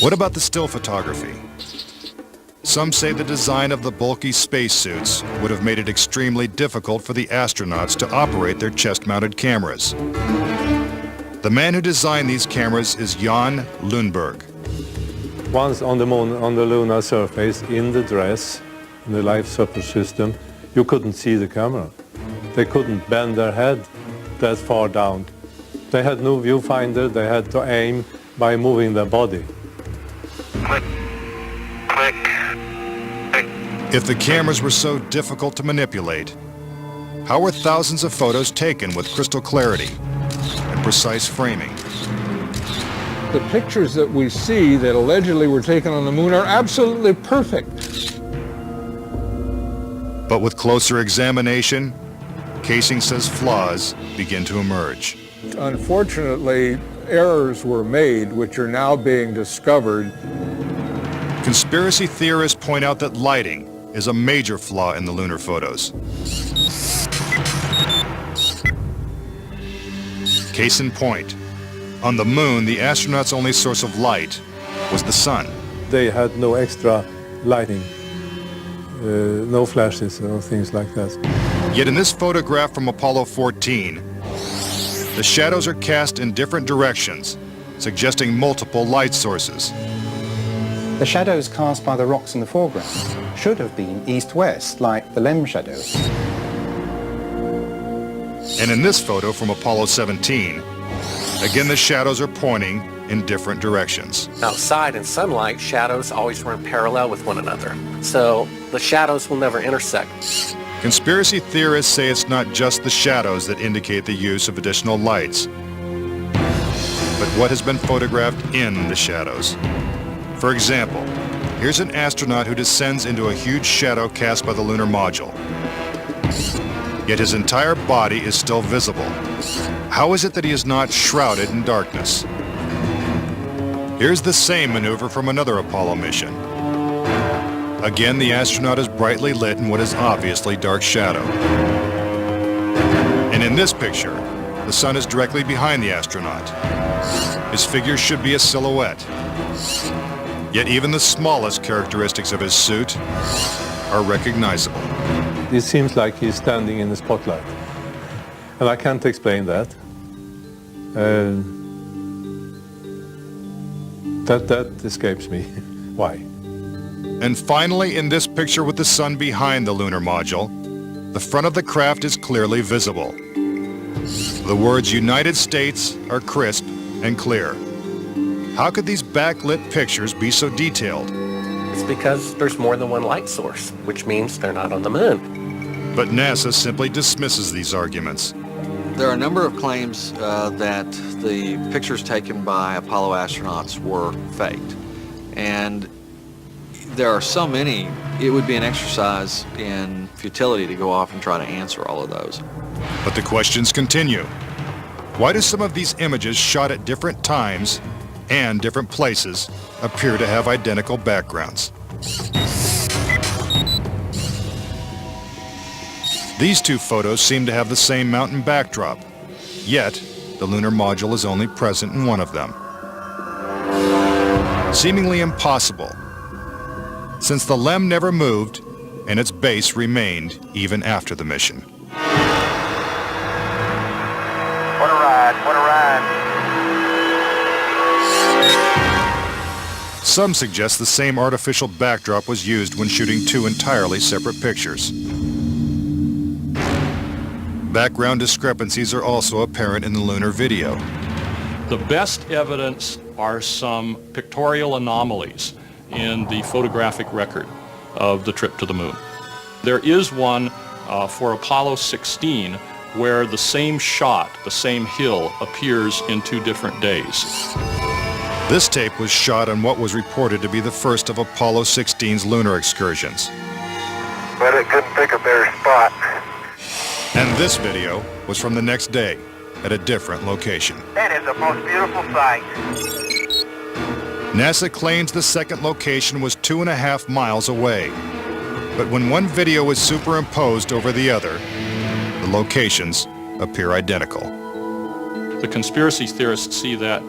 What about the still photography? Some say the design of the bulky spacesuits would have made it extremely difficult for the astronauts to operate their chest-mounted cameras. The man who designed these cameras is Jan Lundberg. Once on the moon, on the lunar surface, in the dress, in the life support system, you couldn't see the camera. They couldn't bend their head that far down. They had no viewfinder, they had to aim by moving their body. Click, click, click. If the cameras were so difficult to manipulate, how were thousands of photos taken with crystal clarity and precise framing? The pictures that we see that allegedly were taken on the moon are absolutely perfect. But with closer examination, Kaysing says flaws begin to emerge. Unfortunately, errors were made which are now being discovered. Conspiracy theorists point out that lighting is a major flaw in the lunar photos. Case in point, on the moon, the astronauts' only source of light was the sun. They had no extra lighting, no flashes or things like that. Yet in this photograph from Apollo 14, the shadows are cast in different directions, suggesting multiple light sources. The shadows cast by the rocks in the foreground should have been east-west, like the LEM shadows. And in this photo from Apollo 17, again the shadows are pointing in different directions. Outside in sunlight, shadows always run parallel with one another, so the shadows will never intersect. Conspiracy theorists say it's not just the shadows that indicate the use of additional lights, but what has been photographed in the shadows. For example, here's an astronaut who descends into a huge shadow cast by the lunar module. Yet his entire body is still visible. How is it that he is not shrouded in darkness? Here's the same maneuver from another Apollo mission. Again, the astronaut is brightly lit in what is obviously dark shadow. And in this picture, the sun is directly behind the astronaut. His figure should be a silhouette. Yet even the smallest characteristics of his suit are recognizable. It seems like he's standing in the spotlight. And I can't explain that. That escapes me. Why? And finally, in this picture with the sun behind the lunar module, the front of the craft is clearly visible. The words United States are crisp and clear. How could these backlit pictures be so detailed? It's because there's more than one light source, which means they're not on the moon. But NASA simply dismisses these arguments. There are a number of claims that the pictures taken by Apollo astronauts were faked. And there are so many, it would be an exercise in futility to go off and try to answer all of those. But the questions continue. Why do some of these images shot at different times and different places appear to have identical backgrounds? These two photos seem to have the same mountain backdrop, yet the lunar module is only present in one of them. Seemingly impossible, since the LEM never moved and its base remained even after the mission. What a ride, what a ride. Some suggest the same artificial backdrop was used when shooting two entirely separate pictures. Background discrepancies are also apparent in the lunar video. The best evidence are some pictorial anomalies in the photographic record of the trip to the moon. There is one for Apollo 16 where the same shot, the same hill, appears in 2 different days. This tape was shot on what was reported to be the first of Apollo 16's lunar excursions. But it couldn't pick a better spot. And this video was from the next day at a different location. That is a most beautiful sight. NASA claims the second location was 2.5 miles away. But when one video is superimposed over the other, the locations appear identical. The conspiracy theorists see that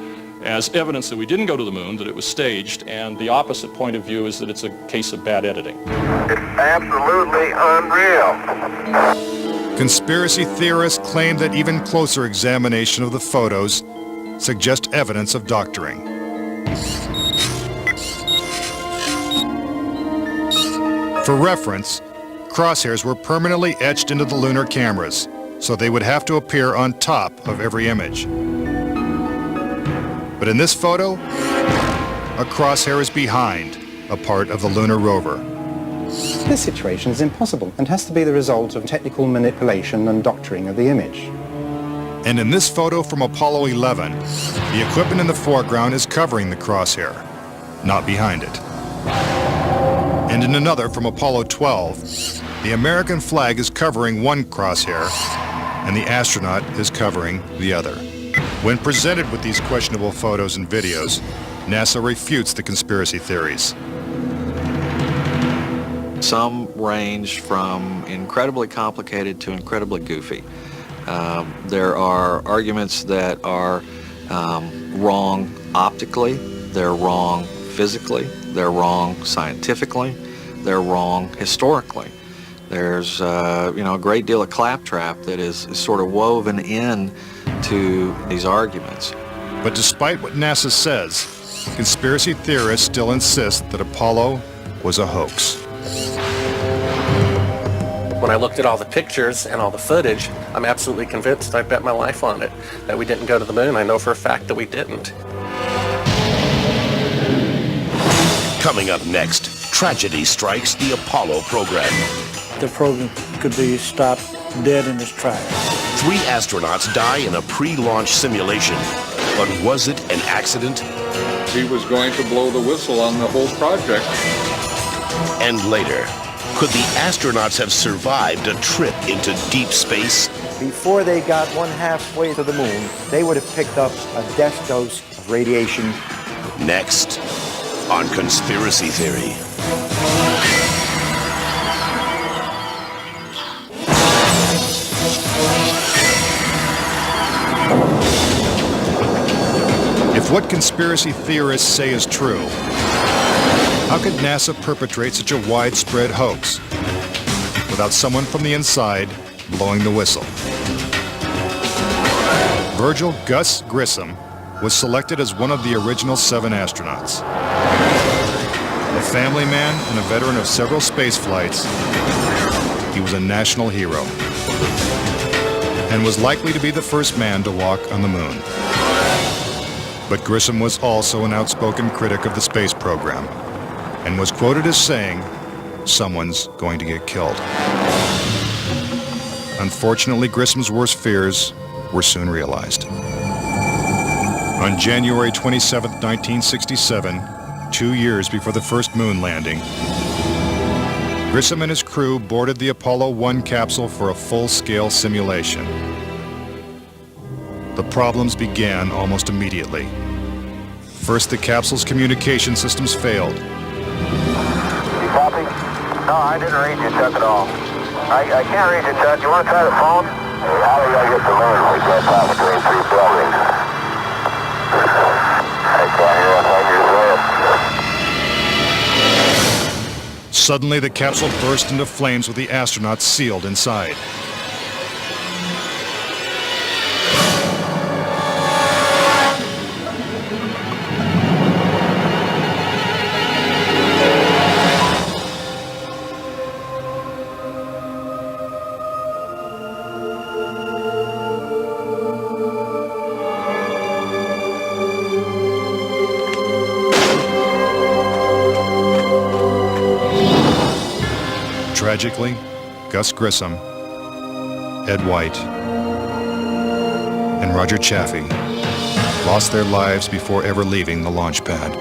as evidence that we didn't go to the moon, that it was staged, and the opposite point of view is that it's a case of bad editing. It's absolutely unreal. Conspiracy theorists claim that even closer examination of the photos suggest evidence of doctoring. For reference, crosshairs were permanently etched into the lunar cameras, so they would have to appear on top of every image. But in this photo, a crosshair is behind a part of the lunar rover. This situation is impossible and has to be the result of technical manipulation and doctoring of the image. And in this photo from Apollo 11, the equipment in the foreground is covering the crosshair, not behind it. And in another from Apollo 12, the American flag is covering one crosshair and the astronaut is covering the other. When presented with these questionable photos and videos, NASA refutes the conspiracy theories. Some range from incredibly complicated to incredibly goofy. There are arguments that are wrong optically, they're wrong physically, they're wrong scientifically, they're wrong historically. There's a great deal of claptrap that is sort of woven in to these arguments. But despite what NASA says, conspiracy theorists still insist that Apollo was a hoax. When I looked at all the pictures and all the footage, I'm absolutely convinced, I bet my life on it, that we didn't go to the moon. I know for a fact that we didn't. Coming up next, tragedy strikes the Apollo program. The program could be stopped dead in its tracks. 3 astronauts die in a pre-launch simulation. But was it an accident? He was going to blow the whistle on the whole project. And later, could the astronauts have survived a trip into deep space? Before they got 1/2 way to the moon, they would have picked up a death dose of radiation. Next, on Conspiracy Theory. If what conspiracy theorists say is true, how could NASA perpetrate such a widespread hoax without someone from the inside blowing the whistle? Virgil Gus Grissom was selected as one of the original 7 astronauts. A family man and a veteran of several space flights, he was a national hero and was likely to be the first man to walk on the moon. But Grissom was also an outspoken critic of the space program and was quoted as saying, "Someone's going to get killed." Unfortunately, Grissom's worst fears were soon realized. On January 27, 1967, 2 years before the first moon landing, Grissom and his crew boarded the Apollo 1 capsule for a full-scale simulation. The problems began almost immediately. First, the capsule's communication systems failed. You copy? No, I didn't read you, Chuck, at all. I can't read you, Chuck. You want to try the phone? Hey, how do we gotta get to the moon? We can't pass between 3 buildings. I can't hear a thing you're saying. Suddenly, the capsule burst into flames with the astronauts sealed inside. Tragically, Gus Grissom, Ed White, and Roger Chaffee lost their lives before ever leaving the launch pad.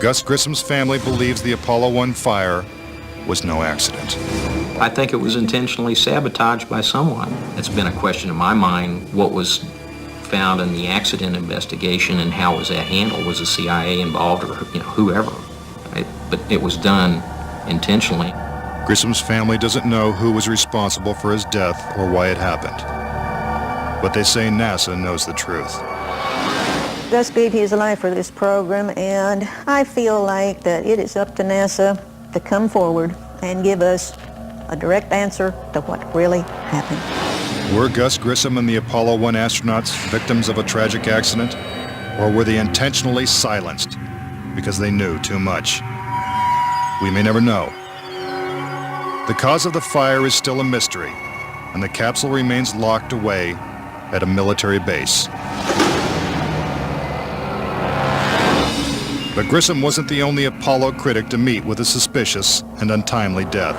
Gus Grissom's family believes the Apollo 1 fire was no accident. I think it was intentionally sabotaged by someone. It's been a question in my mind, what was found in the accident investigation and how was that handled? Was the CIA involved or whoever? But it was done intentionally. Grissom's family doesn't know who was responsible for his death or why it happened. But they say NASA knows the truth. Gus gave his life for this program, and I feel like that it is up to NASA to come forward and give us a direct answer to what really happened. Were Gus Grissom and the Apollo 1 astronauts victims of a tragic accident? Or were they intentionally silenced because they knew too much? We may never know. The cause of the fire is still a mystery, and the capsule remains locked away at a military base. But Grissom wasn't the only Apollo critic to meet with a suspicious and untimely death.